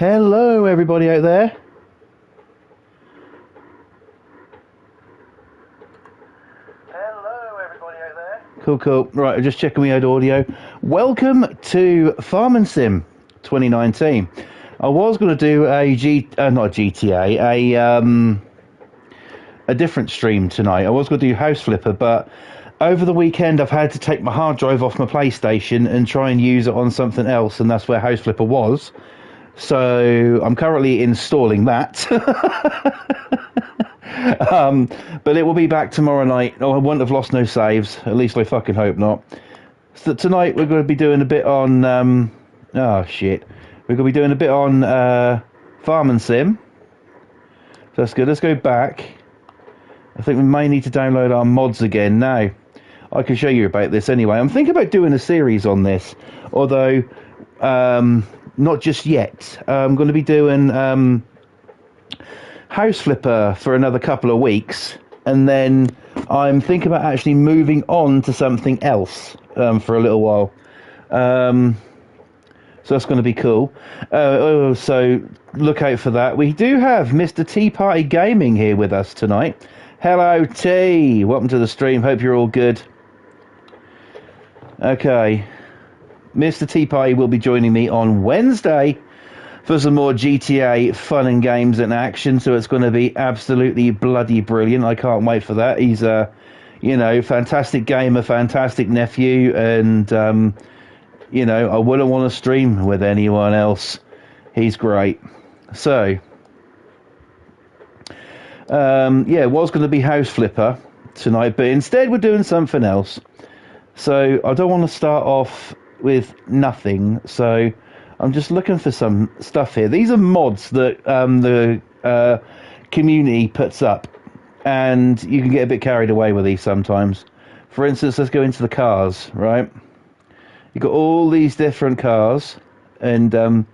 Hello, everybody out there. Cool, cool. Right, I'm just checking we had audio. Welcome to Farm and Sim 2019. I was going to do not a GTA, a different stream tonight. I was going to do House Flipper, but over the weekend I've had to take my hard drive off my PlayStation and try and use it on something else, and that's where House Flipper was. So I'm currently installing that. But it will be back tomorrow night. Oh, I won't have lost no saves. At least I fucking hope not. So tonight we're going to be doing a bit on... oh, shit. We're going to be doing a bit on Farm and Sim. So that's good. Let's go back. I think we may need to download our mods again now. I can show you about this anyway. I'm thinking about doing a series on this. Although, not just yet. I'm going to be doing... House Flipper for another couple of weeks, and then I'm thinking about actually moving on to something else for a little while. So that's going to be cool. So look out for that. We do have Mr. Tea Party Gaming here with us tonight. Hello, T. Welcome to the stream. Hope you're all good. Okay. Mr. Tea Party will be joining me on Wednesday for some more GTA fun and games and action, so it's going to be absolutely bloody brilliant. I can't wait for that. He's a, fantastic gamer, fantastic nephew, and, I wouldn't want to stream with anyone else. He's great. So, was going to be House Flipper tonight, but instead we're doing something else. So, I don't want to start off with nothing, so I'm just looking for some stuff here. These are mods that the community puts up, and you can get a bit carried away with these sometimes. For instance, let's go into the cars, right? You've got all these different cars and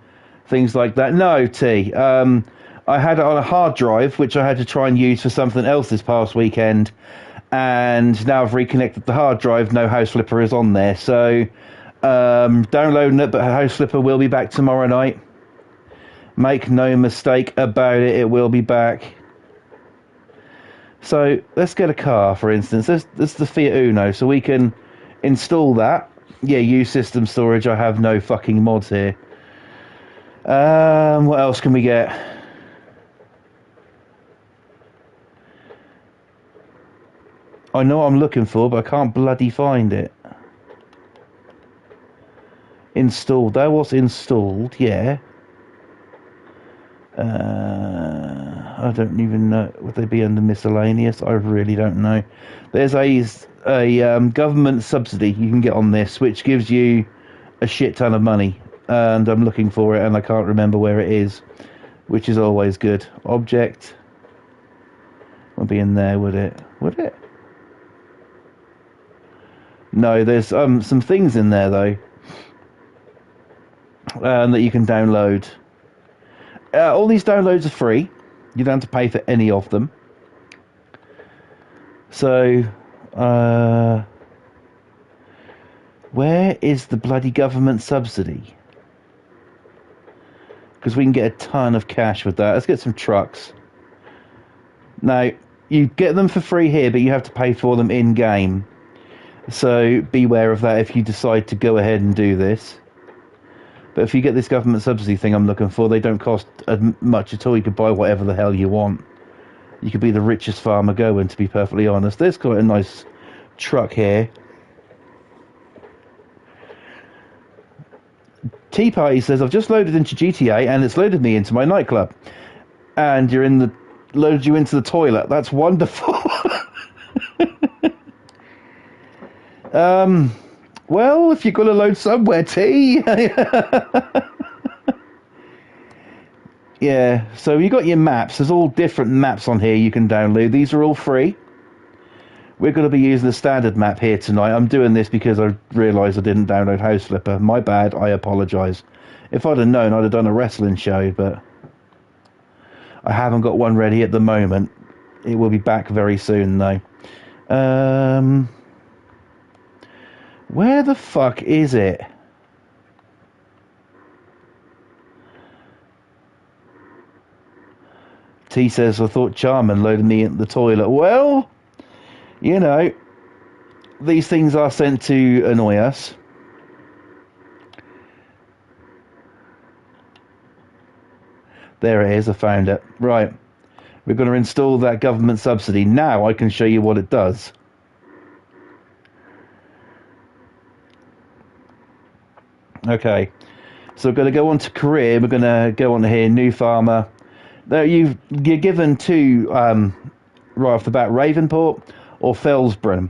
things like that. No, T. I had it on a hard drive, which I had to try and use for something else this past weekend, and now I've reconnected the hard drive. No House Flipper is on there, so... downloading it, but House Flipper will be back tomorrow night. Make no mistake about it, it will be back. So let's get a car, for instance. This is the Fiat Uno, so we can install that. Yeah, use system storage. I have no fucking mods here. What else can we get? I know what I'm looking for, but I can't bloody find it. Installed. That was installed, yeah. I don't even know. Would they be under miscellaneous? I really don't know. There's a government subsidy you can get on this, which gives you a shit ton of money. And I'm looking for it, and I can't remember where it is, which is always good. Object. Won't be in there, would it? Would it? No, there's some things in there, though. That you can download. All these downloads are free. You don't have to pay for any of them. So, where is the bloody government subsidy? Because we can get a ton of cash with that. Let's get some trucks. Now, you get them for free here, but you have to pay for them in-game. So, beware of that if you decide to go ahead and do this. But if you get this government subsidy thing I'm looking for, they don't cost much at all. You could buy whatever the hell you want. You could be the richest farmer going, to be perfectly honest. There's quite a nice truck here. Tea Party says, I've just loaded into GTA and it's loaded me into my nightclub. And loaded you into the toilet. That's wonderful. Well, if you're going to load somewhere, T. Yeah, so you got your maps. There's all different maps on here you can download. These are all free. We're going to be using the standard map here tonight. I'm doing this because I realised I didn't download House Flipper. My bad, I apologise. If I'd have known, I'd have done a wrestling show, but I haven't got one ready at the moment. It will be back very soon, though. Where the fuck is it? T says, I thought Charman loaded me in the toilet. Well, you know, these things are sent to annoy us. There it is, I found it. Right. We're going to install that government subsidy. Now I can show you what it does. Okay. So we're going to go on to career. We're going to go on here, new farmer. Now you're given two, right off the bat, Ravenport or Felsborough.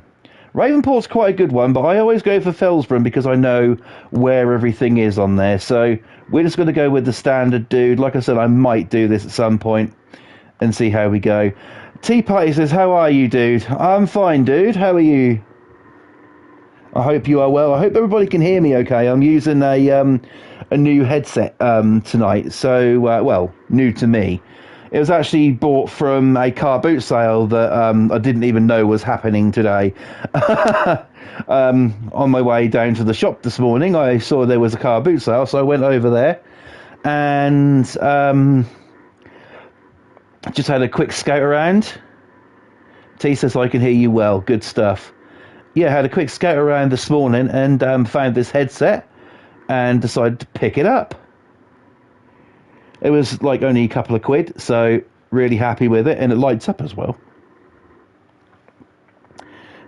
Ravenport's quite a good one, but I always go for Felsborough because I know where everything is on there. So we're just going to go with the standard dude. Like I said, I might do this at some point and see how we go. Tea Party says, how are you, dude? I'm fine, dude. How are you? I hope you are well. I hope everybody can hear me okay. I'm using a new headset tonight. So, well, new to me. It was actually bought from a car boot sale that I didn't even know was happening today. On my way down to the shop this morning, I saw there was a car boot sale, so I went over there and just had a quick scout around. T says, I can hear you well. Good stuff. Yeah, had a quick scout around this morning and found this headset and decided to pick it up. It was like only a couple of quid, so really happy with it, and it lights up as well.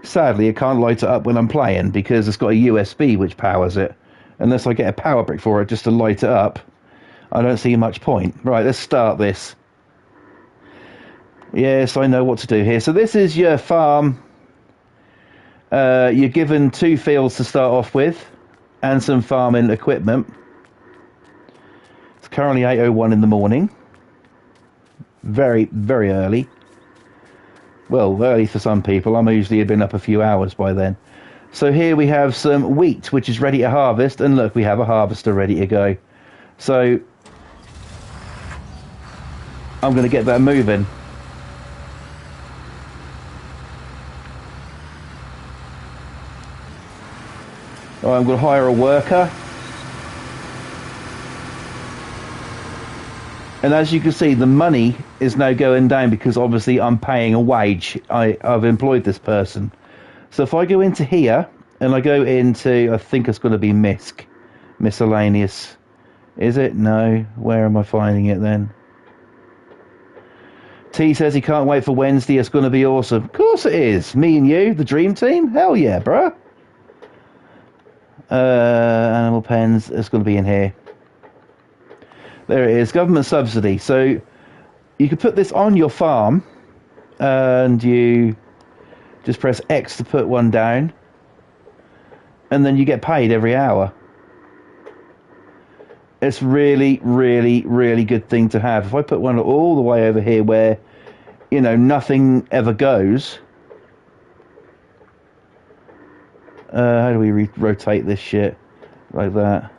Sadly, it can't light it up when I'm playing because it's got a USB which powers it. Unless I get a power brick for it just to light it up, I don't see much point. Right, let's start this. Yes, I know what to do here. So this is your farm. You're given 2 fields to start off with and some farming equipment. It's currently 8:01 in the morning. Very, very early. Well, early for some people. I'm usually been up a few hours by then. So here we have some wheat, which is ready to harvest. And look, we have a harvester ready to go. So I'm going to get that moving. Right, I'm going to hire a worker. And as you can see, the money is now going down because obviously I'm paying a wage. I've employed this person. So if I go into here and I go into, I think it's going to be miscellaneous. Is it? No. Where am I finding it then? T says he can't wait for Wednesday. It's going to be awesome. Of course it is. Me and you, the dream team. Hell yeah, bruh. Animal pens. It's going to be in here. There it is, government subsidy. So you can put this on your farm and you just press X to put one down and then you get paid every hour. It's really, really, really good thing to have. If I put one all the way over here where, you know, nothing ever goes. How do we rotate this shit? Like that.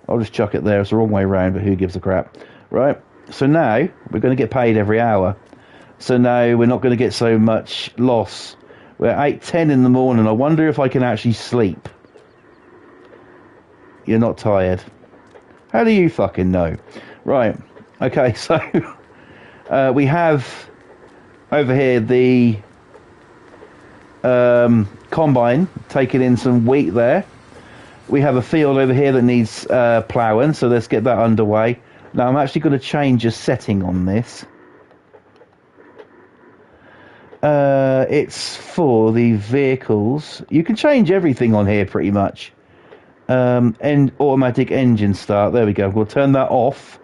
I'll just chuck it there. It's the wrong way around, but who gives a crap? Right. So now we're going to get paid every hour. So now we're not going to get so much loss. We're at 8:10 in the morning. I wonder if I can actually sleep. You're not tired. How do you fucking know? Right. Okay, so we have over here the combine taking in some wheat there. We have a field over here that needs ploughing, so let's get that underway. Now I'm actually going to change a setting on this. It's for the vehicles. You can change everything on here pretty much. And automatic engine start. There we go. We'll turn that off.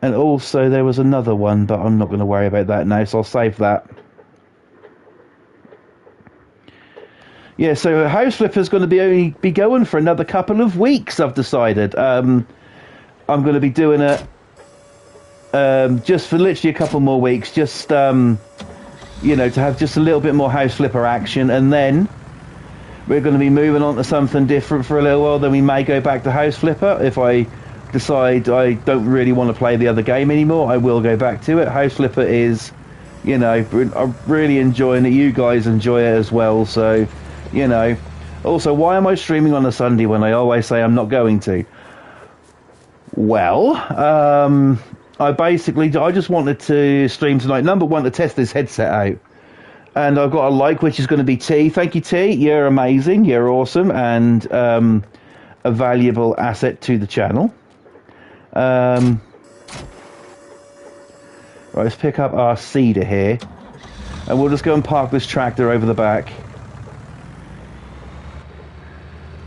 And also there was another one, but I'm not going to worry about that now, so I'll save that. Yeah, so House Flipper's going to only be going for another couple of weeks, I've decided. I'm going to be doing it just for literally a couple more weeks, just, you know, to have just a little bit more House Flipper action, and then we're going to be moving on to something different for a little while. Then we may go back to House Flipper. If I decide I don't really want to play the other game anymore, I will go back to it. House Flipper is You know, I'm really enjoying it. You guys enjoy it as well. So, you know. Also, why am I streaming on a Sunday when I always say I'm not going to? Well, I just wanted to stream tonight. Number one, to test this headset out. And I've got a like, which is going to be T. Thank you, T. You're amazing. You're awesome. And a valuable asset to the channel. Right, let's pick up our cedar here. And we'll just go and park this tractor over the back.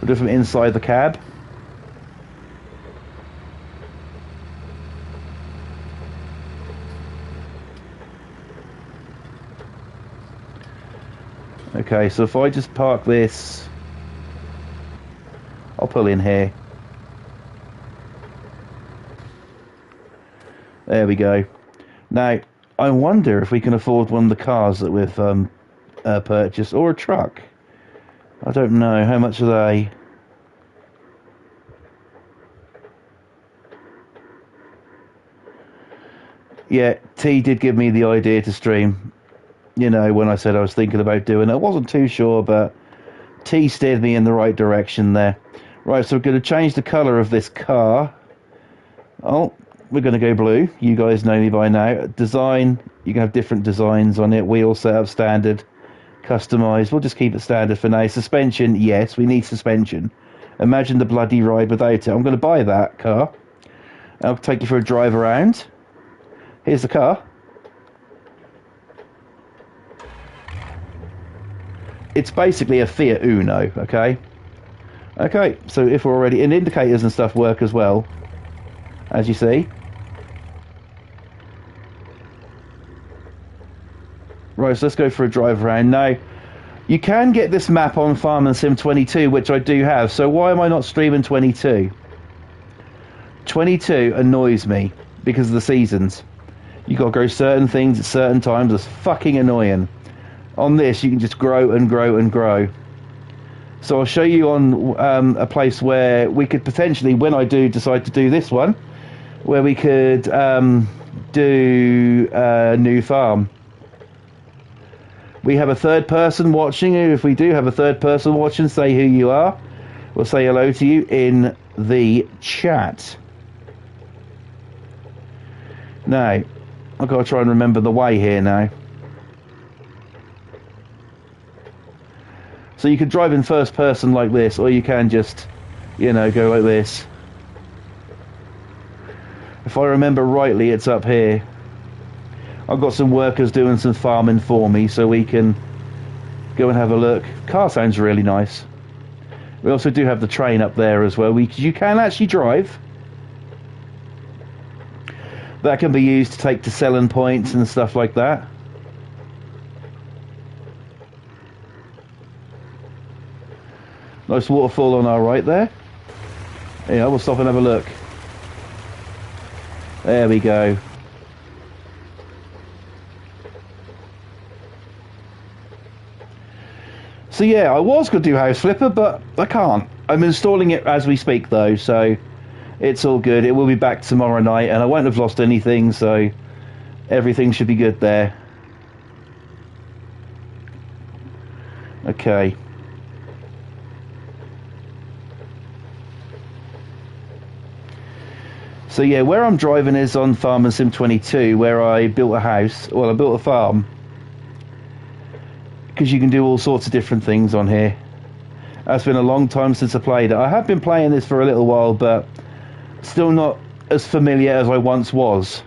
We'll do it from inside the cab. Okay, so if I just park this, I'll pull in here. There we go. Now, I wonder if we can afford one of the cars that we've purchased, or a truck. I don't know. How much are they? Yeah, T did give me the idea to stream. You know, when I said I was thinking about doing it, I wasn't too sure, but T steered me in the right direction there. Right, so we're going to change the colour of this car. Oh, we're going to go blue. You guys know me by now. Design, you can have different designs on it. Wheel setup, standard, customised. We'll just keep it standard for now. Suspension, yes, we need suspension. Imagine the bloody ride without it. I'm going to buy that car. I'll take you for a drive around. Here's the car. It's basically a Fiat Uno, okay? Okay, so if we're already... And indicators and stuff work as well, as you see. Right, so let's go for a drive around. Now, you can get this map on Farming Sim 22, which I do have, so why am I not streaming 22? 22 annoys me because of the seasons. You gotta grow certain things at certain times. It's fucking annoying. On this, you can just grow and grow and grow. So I'll show you on a place where we could potentially, when I do decide to do this one, where we could do a new farm. We have a third person watching. If we do have a third person watching, say who you are. We'll say hello to you in the chat. Now, I've got to try and remember the way here now. So you can drive in first person like this, or you can just, you know, go like this. If I remember rightly, it's up here. I've got some workers doing some farming for me, so we can go and have a look. Car sounds really nice. We also do have the train up there as well. You can actually drive. That can be used to take to selling points and stuff like that. Nice waterfall on our right there. Yeah, we'll stop and have a look. There we go. So yeah, I was going to do House Flipper, but I can't. I'm installing it as we speak though, so it's all good. It will be back tomorrow night, and I won't have lost anything, so everything should be good there. Okay. So yeah, where I'm driving is on Farming Sim 22, where I built a house. Well, I built a farm. Because you can do all sorts of different things on here. It's been a long time since I played it. I have been playing this for a little while, but still not as familiar as I once was.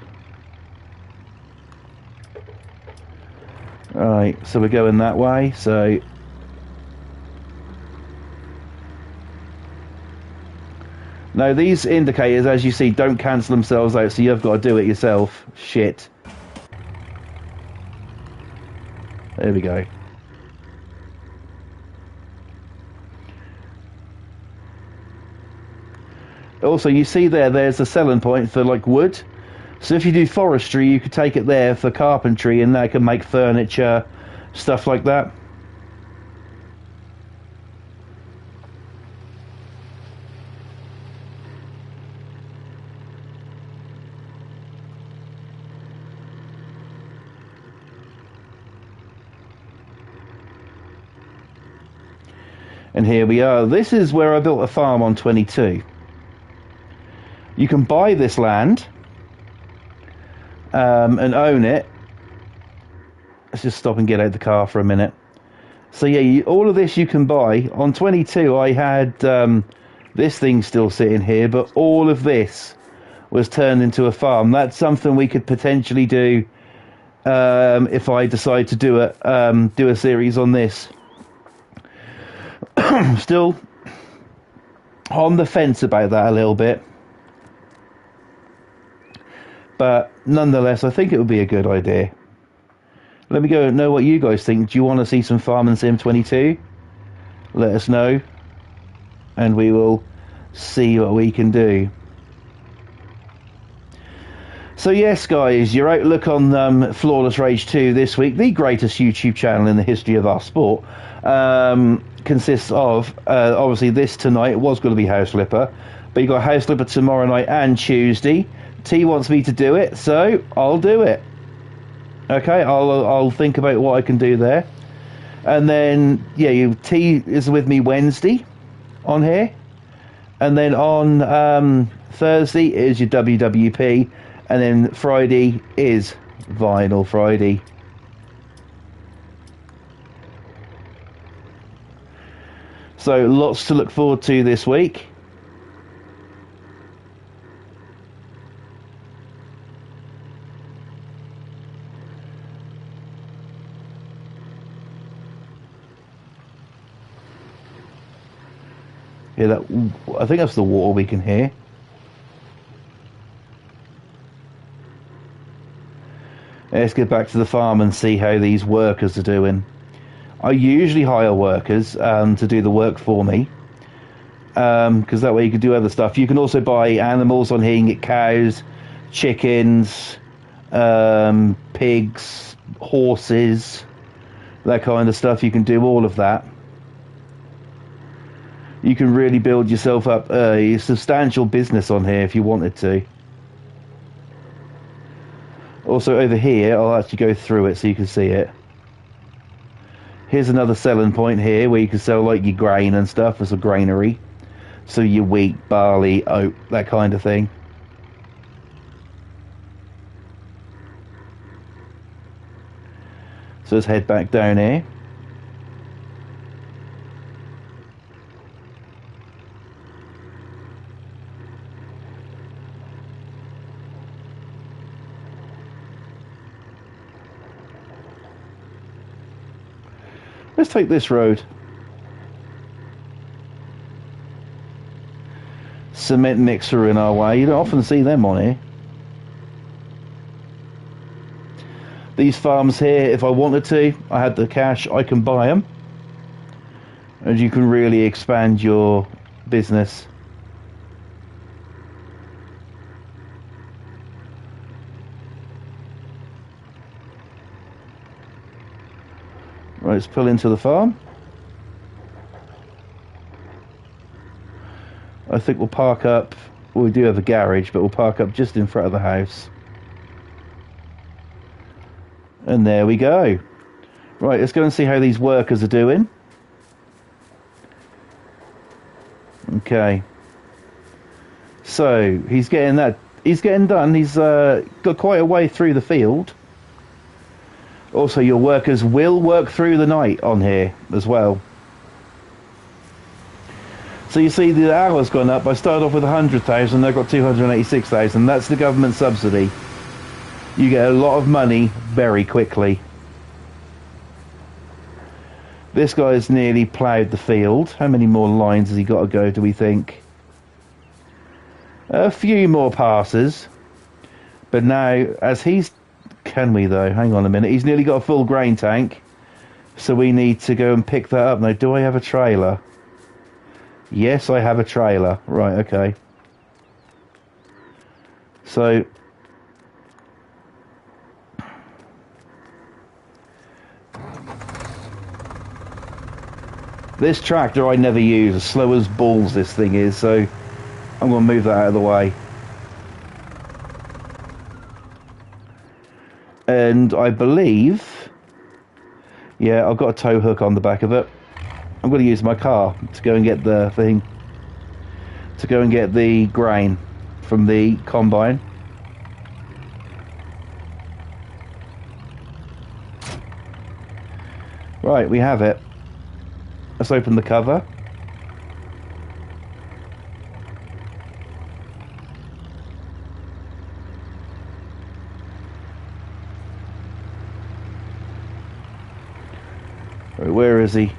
Alright, so we're going that way, so... Now these indicators, as you see, don't cancel themselves out, so you've got to do it yourself. Shit. There we go. Also, you see there's a selling point for like wood. So if you do forestry, you could take it there for carpentry, and that can make furniture, stuff like that. And here we are. This is where I built a farm on 22. You can buy this land and own it. Let's just stop and get out the car for a minute. So yeah, all of this you can buy. On 22 I had this thing still sitting here, but all of this was turned into a farm. That's something we could potentially do if I decide to do a series on this. Still on the fence about that a little bit, but nonetheless I think it would be a good idea. Let me know what you guys think. Do you want to see some Farming Sim 22? Let us know and we will see what we can do. So yes guys, your outlook on Flawless Rage 2 this week, the greatest YouTube channel in the history of our sport, consists of obviously this tonight. It was going to be House Flipper, but you got House Flipper tomorrow night and Tuesday. T wants me to do it, so I'll do it. Okay, I'll think about what I can do there. And then yeah, T is with me Wednesday on here, and then on Thursday is your WWP, and then Friday is Vinyl Friday. So lots to look forward to this week. Yeah, I think that's the water we can hear. Let's get back to the farm and see how these workers are doing. I usually hire workers to do the work for me, because that way you can do other stuff. You can also buy animals on here. You can get cows, chickens, pigs, horses, that kind of stuff. You can do all of that. You can really build yourself up a substantial business on here if you wanted to. Also over here, I'll actually go through it so you can see it. Here's another selling point here where you can sell like your grain and stuff as a granary. So your wheat, barley, oat, that kind of thing. So let's head back down here. Let's take this road. Cement mixer in our way. You don't often see them on here. These farms here, if I wanted to, I had the cash, I can buy them. And you can really expand your business. Right, let's pull into the farm. I think we'll park up, well, we do have a garage, but we'll park up just in front of the house. And there we go. Right, let's go and see how these workers are doing. Okay. So, he's getting done. He's got quite a way through the field. Also, your workers will work through the night on here as well. So you see the hour's gone up. I started off with 100,000, I got 286,000. That's the government subsidy. You get a lot of money very quickly. This guy's nearly ploughed the field. How many more lines has he got to go, do we think? A few more passes. But now, as he's... Can we though? Hang on a minute. He's nearly got a full grain tank. So we need to go and pick that up. Now, do I have a trailer? Yes, I have a trailer. Right, okay. So... this tractor I never use. As slow as balls this thing is. So I'm going to move that out of the way. And I believe... yeah, I've got a tow hook on the back of it. I'm going to use my car to go and get the thing, to go and get the grain from the combine. Right, we have it. Let's open the cover. Right, where is he?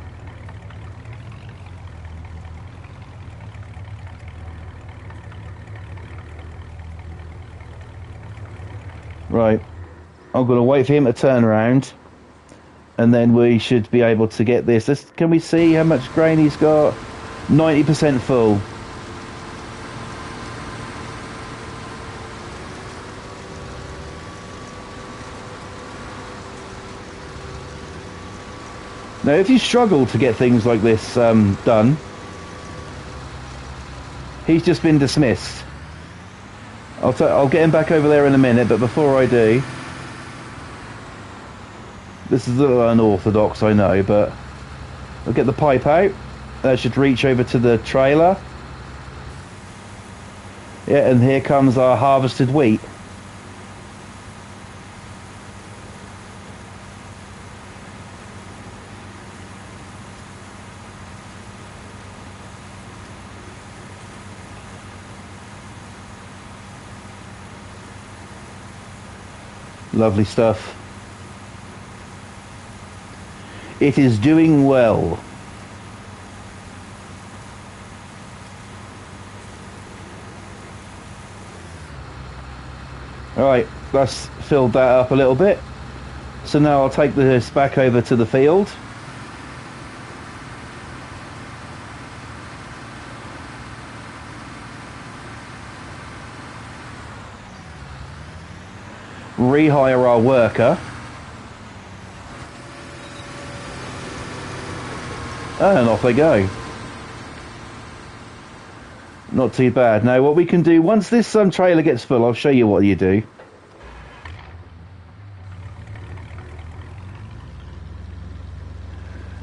Right, I'm going to wait for him to turn around, and then we should be able to get this. Can we see how much grain he's got? 90% full. Now, if you struggle to get things like this done, he's just been dismissed. I'll get him back over there in a minute, but before I do, this is a little unorthodox, I know, but I'll get the pipe out. That should reach over to the trailer. Yeah, and here comes our harvested wheat. Lovely stuff. It is doing well. Alright, that's filled that up a little bit. So now I'll take this back over to the field. Rehire our worker. And off they go. Not too bad. Now what we can do, once this trailer gets full, I'll show you what you do.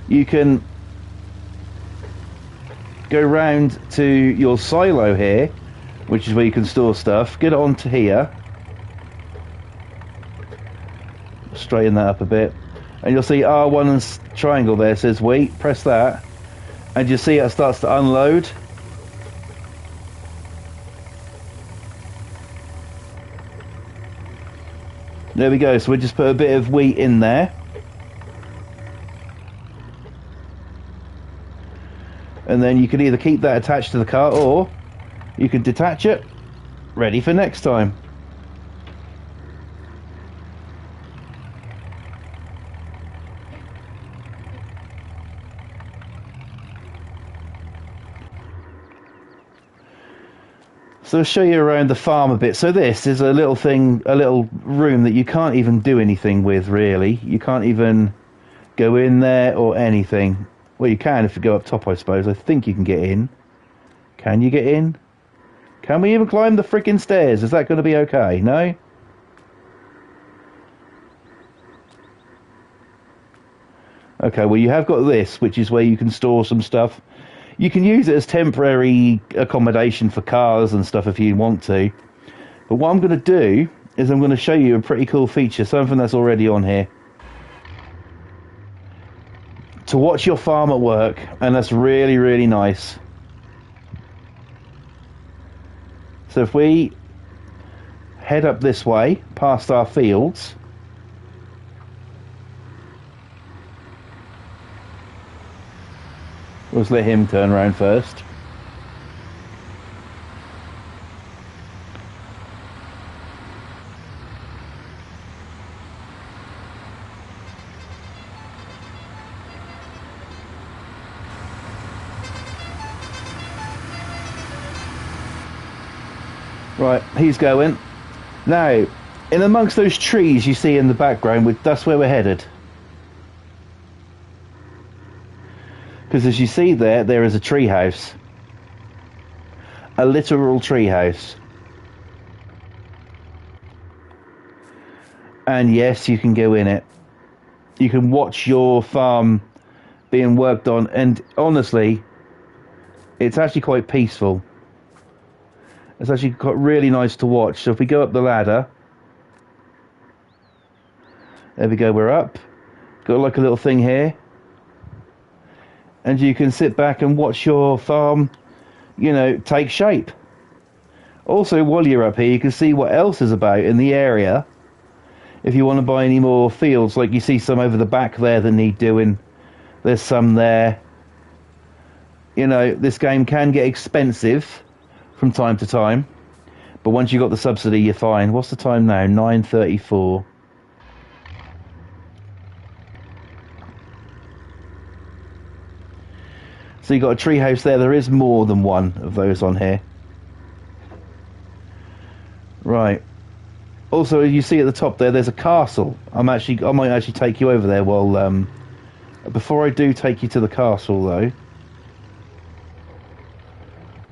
You can go round to your silo here, which is where you can store stuff. Get it onto here. Straighten that up a bit. And you'll see R1 and triangle there says wheat. Press that. And you see it starts to unload. There we go. So we just put a bit of wheat in there. And then you can either keep that attached to the car or you can detach it, ready for next time. So I'll show you around the farm a bit. So this is a little thing, a little room that you can't even do anything with, really. You can't even go in there or anything. Well, you can if you go up top, I suppose. I think you can get in. Can you get in? Can we even climb the freaking stairs? Is that going to be okay? No? Okay, well, you have got this, which is where you can store some stuff. You can use it as temporary accommodation for cars and stuff if you want to. But what I'm going to do is I'm going to show you a pretty cool feature, something that's already on here. To watch your farm at work, and that's really, really nice. So if we head up this way, past our fields, let's let him turn around first. Right, he's going. Now, in amongst those trees you see in the background, that's where we're headed. Because as you see there is a tree house. A literal tree house. And yes, you can go in it. You can watch your farm being worked on, and honestly, it's actually quite peaceful. It's actually quite really nice to watch. So if we go up the ladder, there we go, we're up. Got like a little thing here, and you can sit back and watch your farm, you know, take shape. Also, while you're up here, you can see what else is about in the area. If you want to buy any more fields, like you see some over the back there that need doing. There's some there. You know, this game can get expensive from time to time, but once you got the subsidy, you're fine. What's the time now? 9:34. So you got a tree house there. There is more than one of those on here. Right. Also, you see at the top there, there's a castle. I might actually take you over there. Well, before I do take you to the castle, though,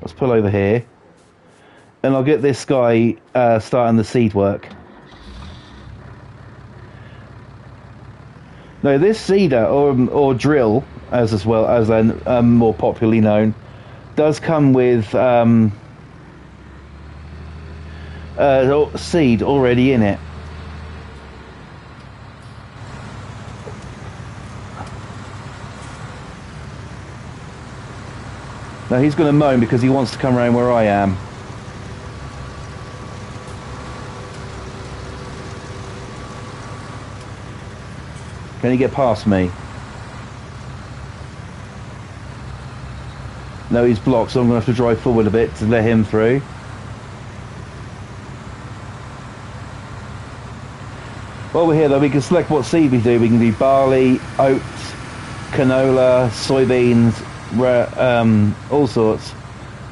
let's pull over here, and I'll get this guy starting the seed work. Now, this seeder or drill, as well as they're more popularly known, does come with seed already in it. Now he's going to moan because he wants to come around where I am. Can he get past me? No, he's blocked, so I'm going to have to drive forward a bit to let him through. While we're here though, we can select what seed we do. We can do barley, oats, canola, soybeans, all sorts.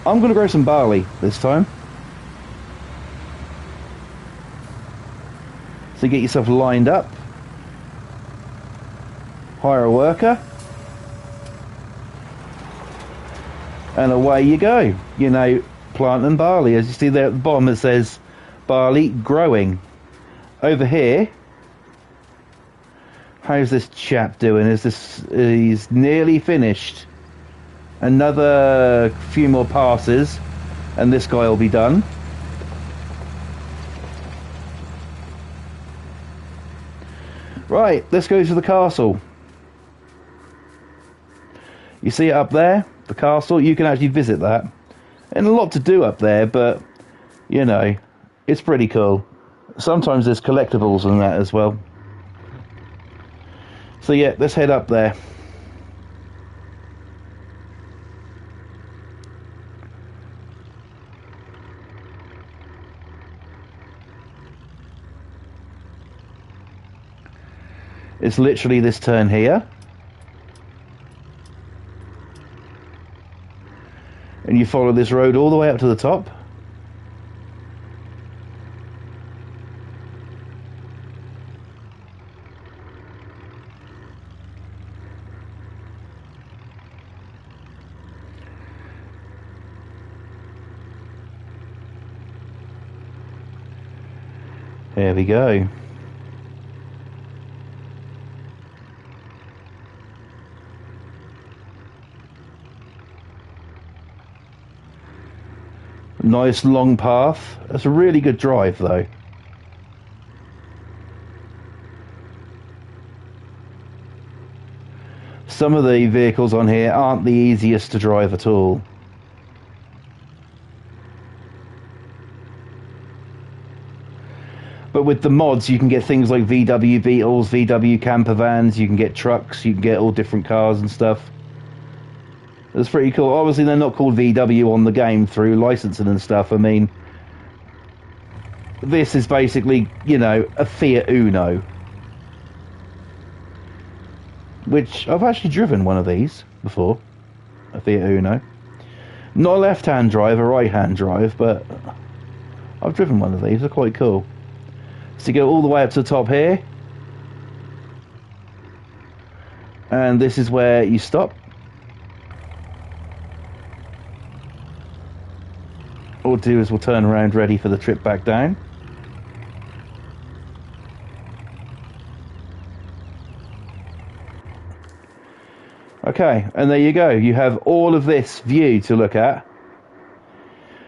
I'm going to grow some barley this time. So get yourself lined up. Hire a worker. And away you go. You know, planting barley. As you see there at the bottom it says barley growing. Over here, how's this chap doing? He's nearly finished. Another few more passes and this guy will be done. Right, let's go to the castle. You see it up there? The castle? You can actually visit that. And a lot to do up there, but, you know, it's pretty cool. Sometimes there's collectibles and that as well. So yeah, let's head up there. It's literally this turn here. And you follow this road all the way up to the top. There we go. Nice long path. That's a really good drive though. Some of the vehicles on here aren't the easiest to drive at all. But with the mods you can get things like VW Beetles, VW camper vans, you can get trucks, you can get all different cars and stuff. It's pretty cool. Obviously they're not called VW on the game through licensing and stuff. I mean, this is basically, you know, a Fiat Uno. Which, I've actually driven one of these before. A Fiat Uno. Not a left-hand drive, a right-hand drive, but I've driven one of these. They're quite cool. So you go all the way up to the top here. And this is where you stop. All we'll do is we'll turn around ready for the trip back down. Okay, and there you go. You have all of this view to look at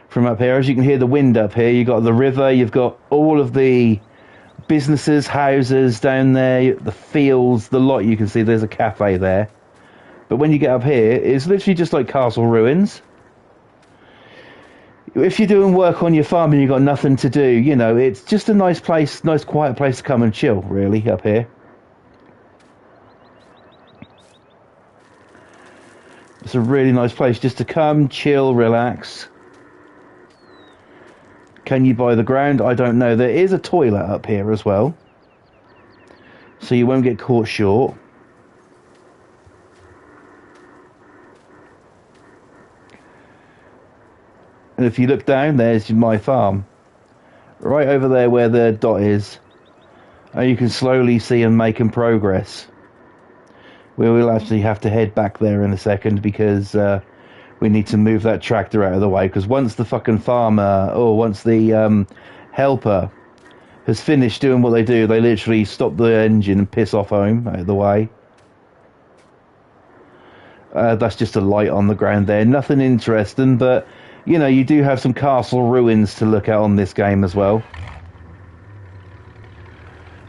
from up here. As you can hear the wind up here, you've got the river, you've got all of the businesses, houses down there, the fields, the lot you can see. There's a cafe there. But when you get up here, it's literally just like castle ruins. If you're doing work on your farm and you've got nothing to do, you know, it's just a nice place, nice quiet place to come and chill, really, up here. It's a really nice place just to come, chill, relax. Can you buy the ground? I don't know. There is a toilet up here as well, so you won't get caught short. And if you look down, there's my farm. Right over there where the dot is. And you can slowly see them making progress. We will actually have to head back there in a second because we need to move that tractor out of the way. Because once the fucking farmer, or once the helper has finished doing what they do, they literally stop the engine and piss off home out of the way. That's just a light on the ground there. Nothing interesting, but you know, you do have some castle ruins to look at on this game as well.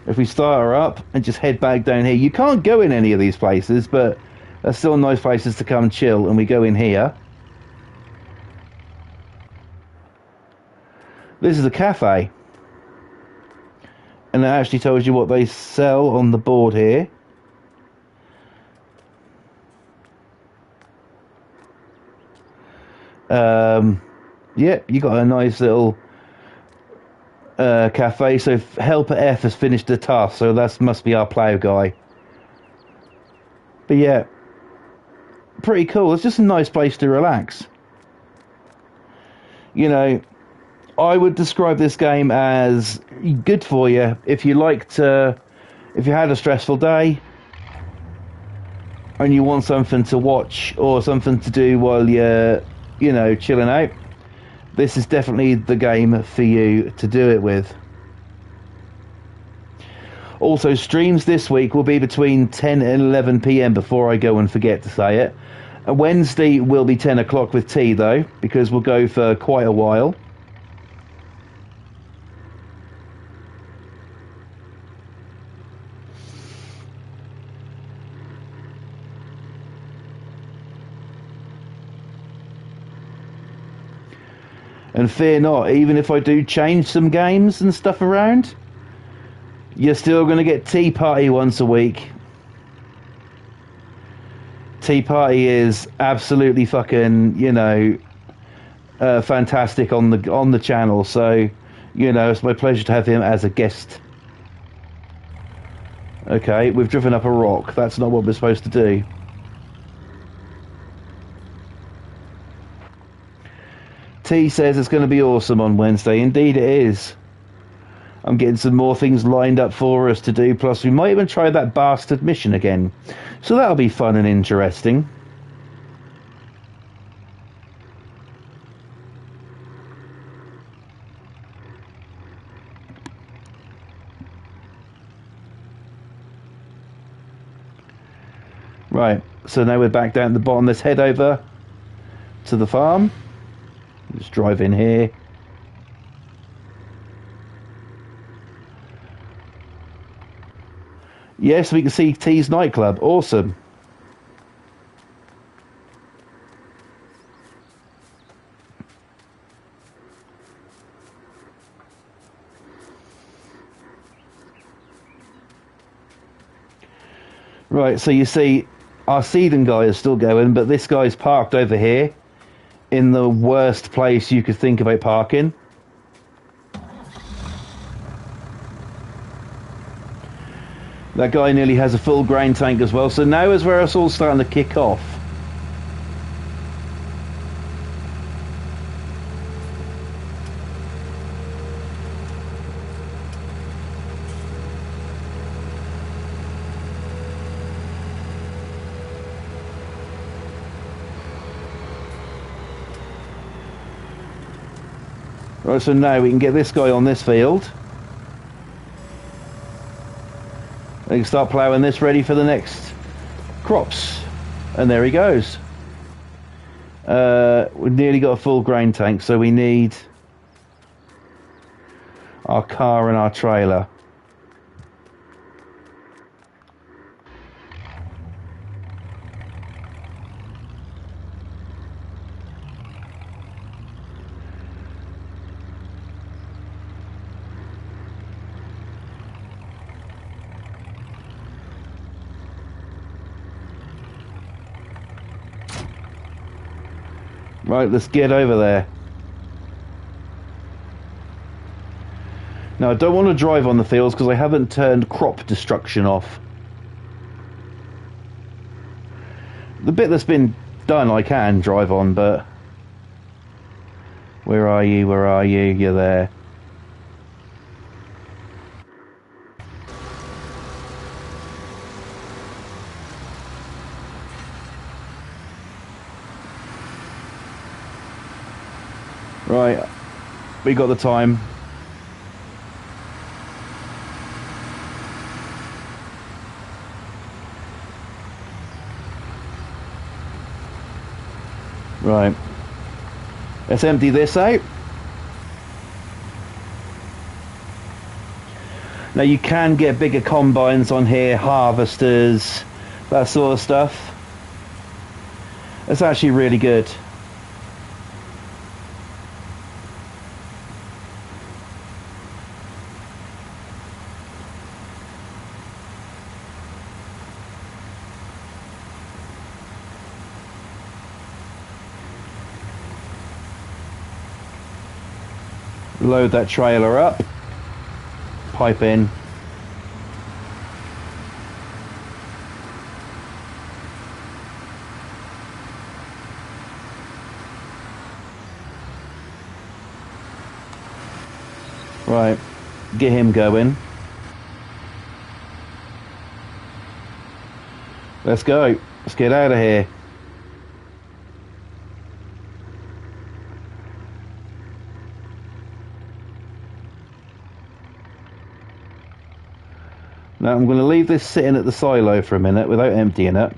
If we start her up and just head back down here, you can't go in any of these places, but they're still nice places to come chill, and we go in here. This is a cafe. And it actually tells you what they sell on the board here. Yeah, you got a nice little cafe. So helper F has finished the task, so that must be our plough guy. But yeah, pretty cool. It's just a nice place to relax. You know, I would describe this game as good for you if you if you had a stressful day and you want something to watch or something to do while you're, you know, chilling out. This is definitely the game for you to do it with. Also, streams this week will be between 10 and 11 PM before I go and forget to say it. Wednesday will be 10 o'clock with T though, because we'll go for quite a while. And fear not, even if I do change some games and stuff around, you're still going to get Tea Party once a week. Tea Party is absolutely fucking, you know, fantastic on the channel. So, you know, it's my pleasure to have him as a guest. Okay, we've driven up a rock. That's not what we're supposed to do. T says it's going to be awesome on Wednesday. Indeed it is. I'm getting some more things lined up for us to do, plus we might even try that bastard mission again. So that'll be fun and interesting. Right, so now we're back down at the bottom. Let's head over to the farm. Just drive in here. Yes, we can see T's nightclub. Awesome. Right, so you see our seeding guy is still going, but this guy's parked over here in the worst place you could think about parking. That guy nearly has a full grain tank as well, so now is where it's all starting to kick off. Right, so now we can get this guy on this field. We can start ploughing this ready for the next crops. And there he goes. We've nearly got a full grain tank, so we need our car and our trailer. Right, let's get over there. Now, I don't want to drive on the fields because I haven't turned crop destruction off. The bit that's been done I can drive on, but... Where are you? Where are you? You're there. Right, we got the time. Right, let's empty this out. Now you can get bigger combines on here, harvesters, that sort of stuff. It's actually really good. Load that trailer up, pipe in. Right, get him going. Let's go. Let's get out of here. Now I'm going to leave this sitting at the silo for a minute without emptying it.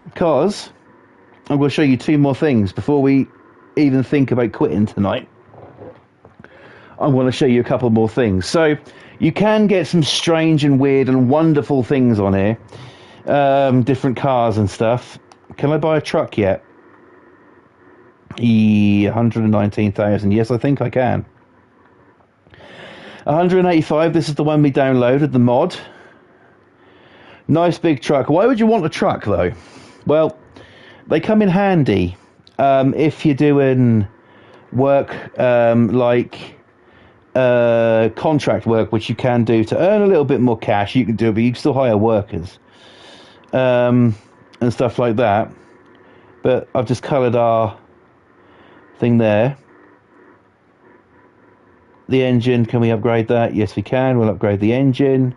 Because I'm going to show you two more things before we even think about quitting tonight. I'm going to show you a couple more things. So you can get some strange and weird and wonderful things on here. Different cars and stuff. Can I buy a truck yet? 119,000. Yes, I think I can. 185. This is the one we downloaded, the mod. Nice big truck. Why would you want a truck though? Well, they come in handy if you're doing work like contract work, which you can do to earn a little bit more cash. You can do it, but you can still hire workers and stuff like that. But I've just coloured our thing there. The engine, can we upgrade that? Yes, we can. We'll upgrade the engine.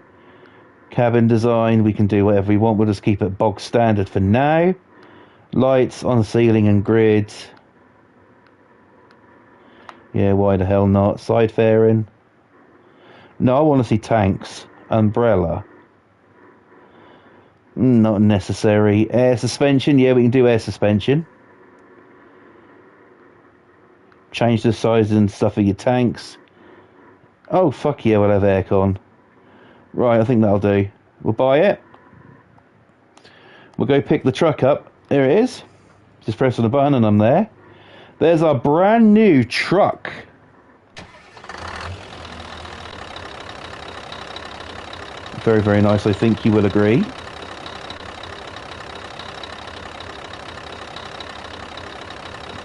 Cabin design, we can do whatever we want. We'll just keep it bog standard for now. Lights on ceiling and grids. Yeah, why the hell not? Side fairing. No, I want to see tanks. Umbrella. Not necessary. Air suspension. Yeah, we can do air suspension. Change the size and stuff of your tanks. Oh, fuck yeah, we'll have aircon. Right, I think that'll do. We'll buy it. We'll go pick the truck up. There it is. Just press on the button and I'm there. There's our brand new truck. Very, very nice. I think you will agree.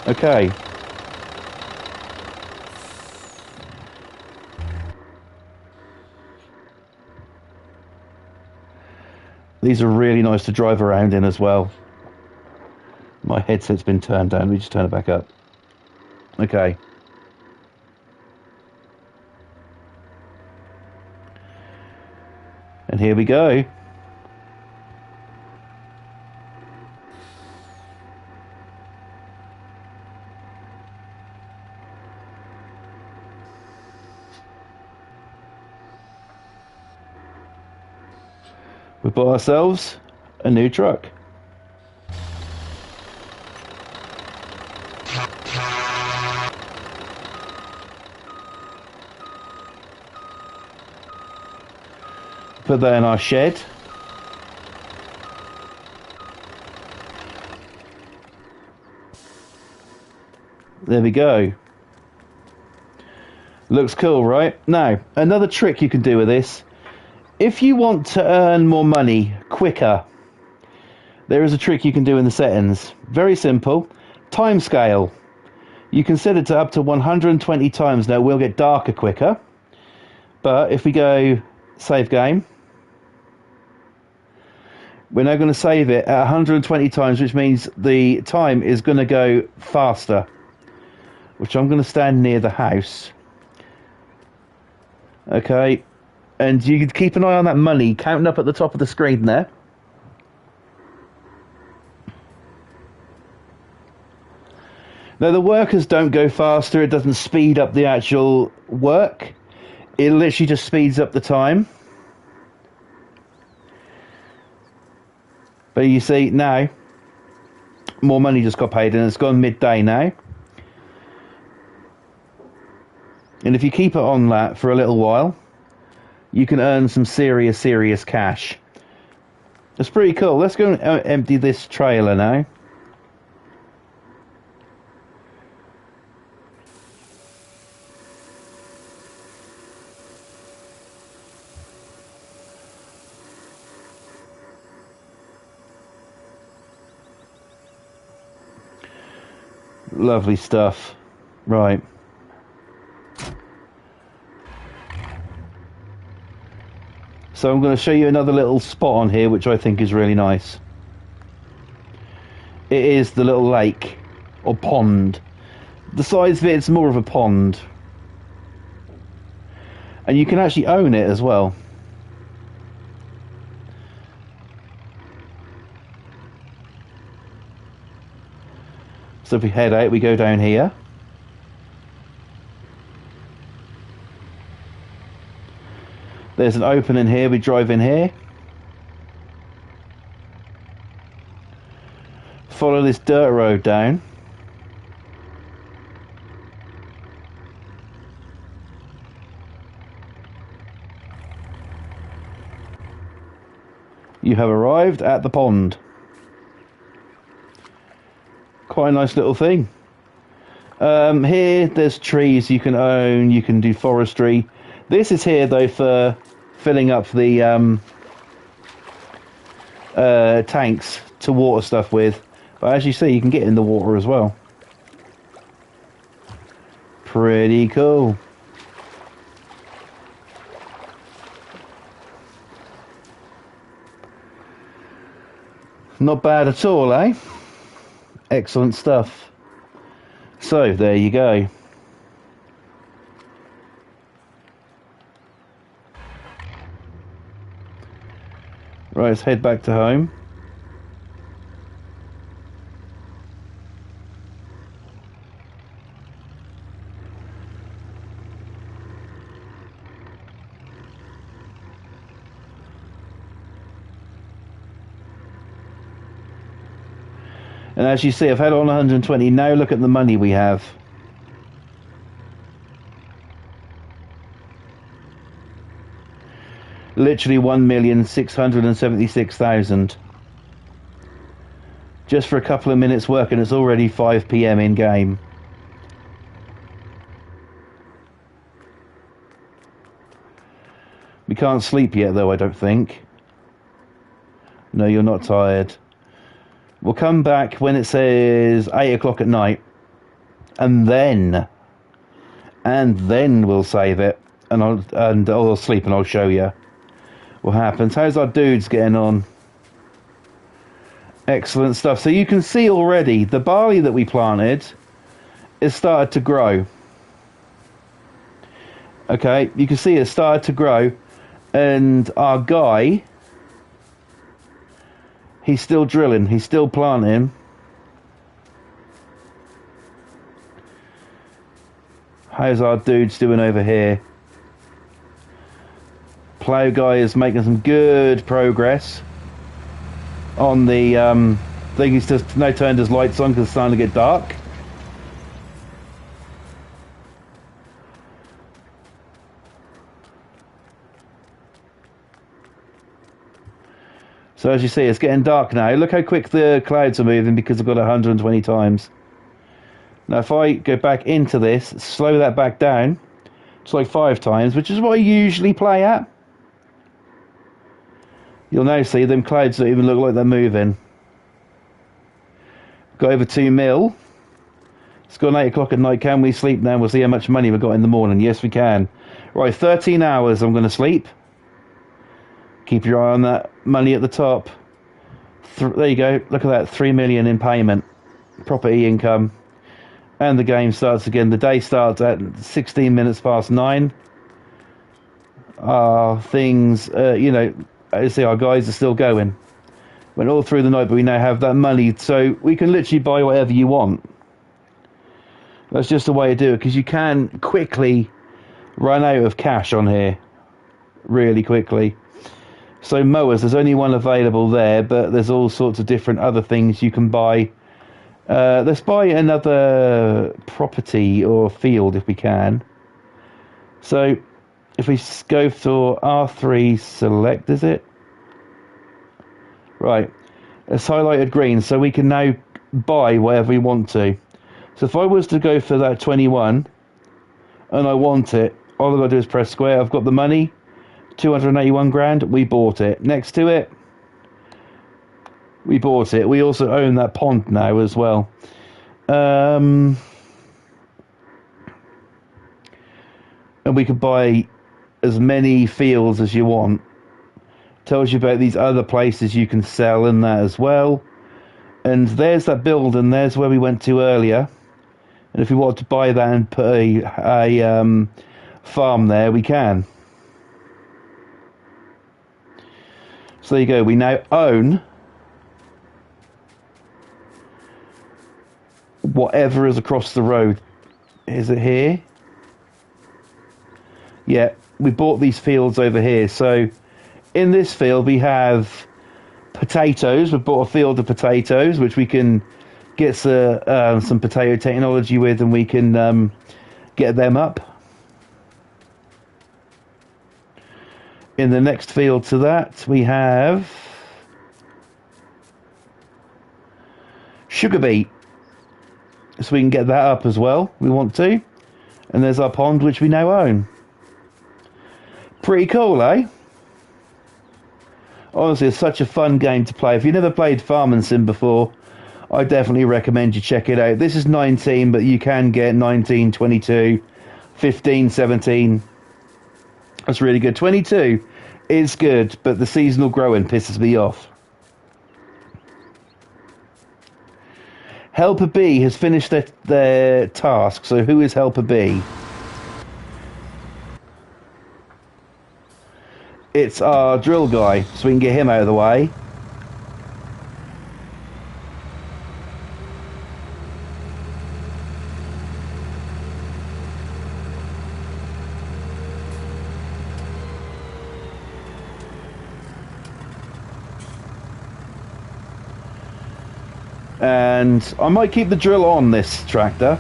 Okay. These are really nice to drive around in as well. My headset's been turned down. We just turn it back up. Okay. And here we go. We bought ourselves a new truck. Put that in our shed. There we go. Looks cool, right? Now, another trick you can do with this. If you want to earn more money quicker, there is a trick you can do in the settings. Very simple. Time scale. You can set it to up to 120 times. Now, we'll get darker quicker. But if we go save game, we're now going to save it at 120 times, which means the time is going to go faster. Which I'm going to stand near the house. Okay. And you can keep an eye on that money counting up at the top of the screen there. Now, the workers don't go faster. It doesn't speed up the actual work. It literally just speeds up the time. But you see, now, more money just got paid, and it's gone midday now. And if you keep it on that for a little while, you can earn some serious cash. It's pretty cool. Let's go and empty this trailer now. Lovely stuff. Right. So I'm going to show you another little spot on here which I think is really nice. It is the little lake or pond. The size of it, it's more of a pond. And you can actually own it as well. So if we head out, we go down here. There's an opening here, we drive in here. Follow this dirt road down. You have arrived at the pond. Quite a nice little thing. Here there's trees you can own, you can do forestry. This is here though for filling up the tanks to water stuff with. But as you see, you can get in the water as well. Pretty cool. Not bad at all, eh? Excellent stuff. So, there you go. Right, let's head back to home. And as you see, I've had on 120. Now look at the money we have. Literally 1,676,000. Just for a couple of minutes work, and it's already 5 PM in game. We can't sleep yet though, I don't think. No, you're not tired. We'll come back when it says 8 o'clock at night, and then we'll save it, and I'll sleep and I'll show you what happens. How's our dudes getting on? Excellent stuff. So you can see already the barley that we planted is started to grow. Okay, you can see it started to grow, and our guy, he's still drilling, he's still planting. How's our dudes doing over here? plough guy is making some good progress on the thing. He's just now turned his lights on because it's starting to get dark. So as you see, it's getting dark now. Look how quick the clouds are moving because I've got 120 times. Now if I go back into this, slow that back down, it's like 5 times, which is what I usually play at. You'll now see them clouds don't even look like they're moving. Got over 2 mil. It's gone 8 o'clock at night. Can we sleep now? We'll see how much money we've got in the morning. Yes, we can. Right, 13 hours I'm going to sleep. Keep your eye on that money at the top. There you go. Look at that. 3 million in payment. Property income. And the game starts again. The day starts at 16 minutes past 9. Things, you know, I see our guys are still going. Went all through the night, but we now have that money. So we can literally buy whatever you want. That's just the way to do it, because you can quickly run out of cash on here. Really quickly. So mowers, there's only one available there, but there's all sorts of different other things you can buy. Let's buy another property or field if we can. So if we go for R3 select, is it? Right. It's highlighted green, so we can now buy whatever we want to. So if I was to go for that 21 and I want it, all I've got to do is press square. I've got the money. 281 grand, we bought it. Next to it, we bought it. We also own that pond now as well. And we could buy as many fields as you want. Tells you about these other places you can sell in that as well. And there's that building, there's where we went to earlier. And if we want to buy that and put a farm there, we can. So there you go, we now own whatever is across the road. Is it here? Yeah, we bought these fields over here. So in this field we have potatoes. We've bought a field of potatoes, which we can get some potato technology with, and we can get them up. In the next field to that, we have sugar beet. So we can get that up as well, we want to. And there's our pond, which we now own. Pretty cool, eh? Honestly, it's such a fun game to play. If you've never played Farming Sim before, I definitely recommend you check it out. This is 19, but you can get 19, 22, 15, 17. That's really good. 22 is good, but the seasonal growing pisses me off. Helper B has finished their task. So who is Helper B? It's our drill guy, so we can get him out of the way. And I might keep the drill on this tractor.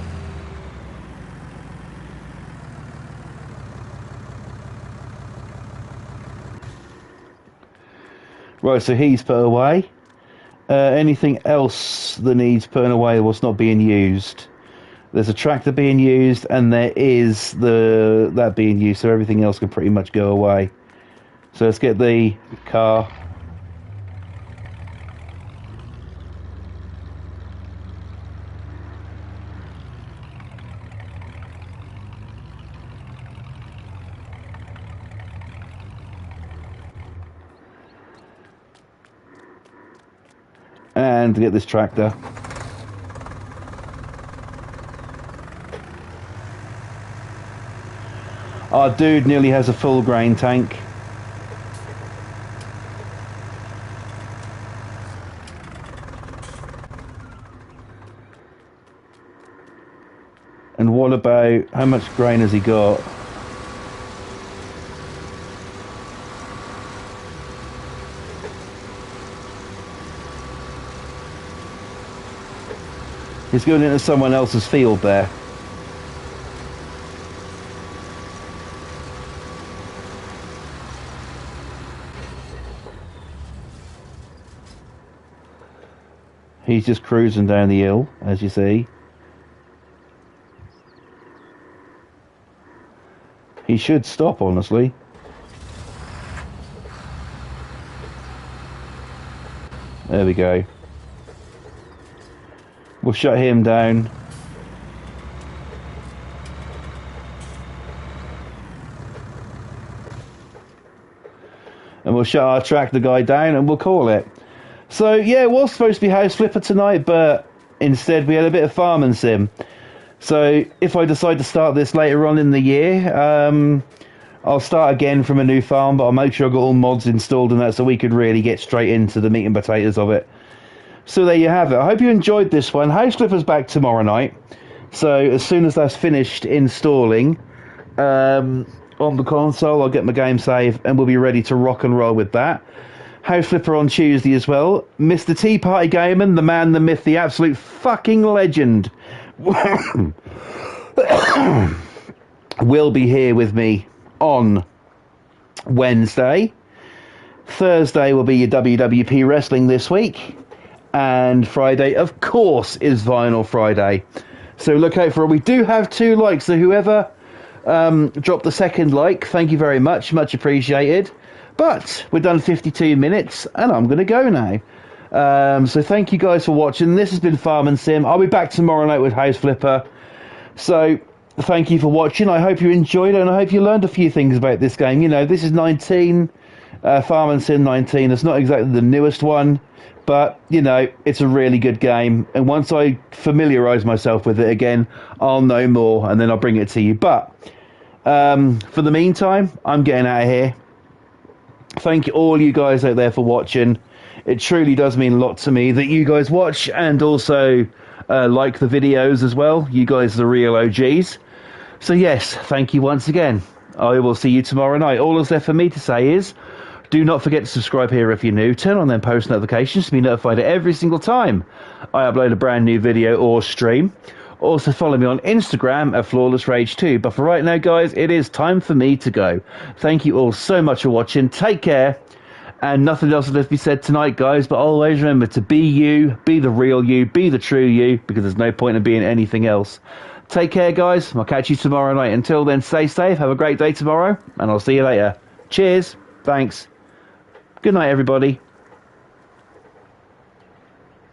Right, so he's put away. Anything else that needs putting away was not being used? There's a tractor being used, and there is that being used, so everything else can pretty much go away. So let's get the car. And to get this tractor. Our dude nearly has a full grain tank. And what about, how much grain has he got? He's going into someone else's field there. He's just cruising down the hill, as you see. He should stop, honestly. There we go. We'll shut him down. And we'll shut our tractor guy down and we'll call it. So, yeah, it was supposed to be House Flipper tonight, but instead we had a bit of Farming Sim. So, if I decide to start this later on in the year, I'll start again from a new farm, but I'll make sure I've got all mods installed and that so we could really get straight into the meat and potatoes of it. So there you have it. I hope you enjoyed this one. House Flipper's back tomorrow night. So as soon as that's finished installing on the console, I'll get my game save and we'll be ready to rock and roll with that. House Flipper on Tuesday as well. Mr. Tea Party Gamer, the man, the myth, the absolute fucking legend, will be here with me on Wednesday. Thursday will be your WWP Wrestling this week. And Friday, of course, is Vinyl Friday. So look out for it. We do have 2 likes, so whoever dropped the second like, thank you very much. Much appreciated. But we're done 52 minutes, and I'm going to go now. So thank you guys for watching. This has been Farming Sim. I'll be back tomorrow night with House Flipper. So thank you for watching. I hope you enjoyed it, and I hope you learned a few things about this game. You know, this is 19, Farming Sim 19. It's not exactly the newest one. But, you know, it's a really good game. And once I familiarise myself with it again, I'll know more and then I'll bring it to you. But for the meantime, I'm getting out of here. Thank you all you guys out there for watching. It truly does mean a lot to me that you guys watch and also like the videos as well. You guys are the real OGs. So, yes, thank you once again. I will see you tomorrow night. All that's left for me to say is, do not forget to subscribe here if you're new. Turn on them post notifications to be notified every single time I upload a brand new video or stream. Also follow me on Instagram at FlawlessRage2. But for right now, guys, it is time for me to go. Thank you all so much for watching. Take care. And nothing else will be said tonight, guys. But always remember to be you, be the real you, be the true you, because there's no point in being anything else. Take care, guys. I'll catch you tomorrow night. Until then, stay safe. Have a great day tomorrow. And I'll see you later. Cheers. Thanks. Good night, everybody.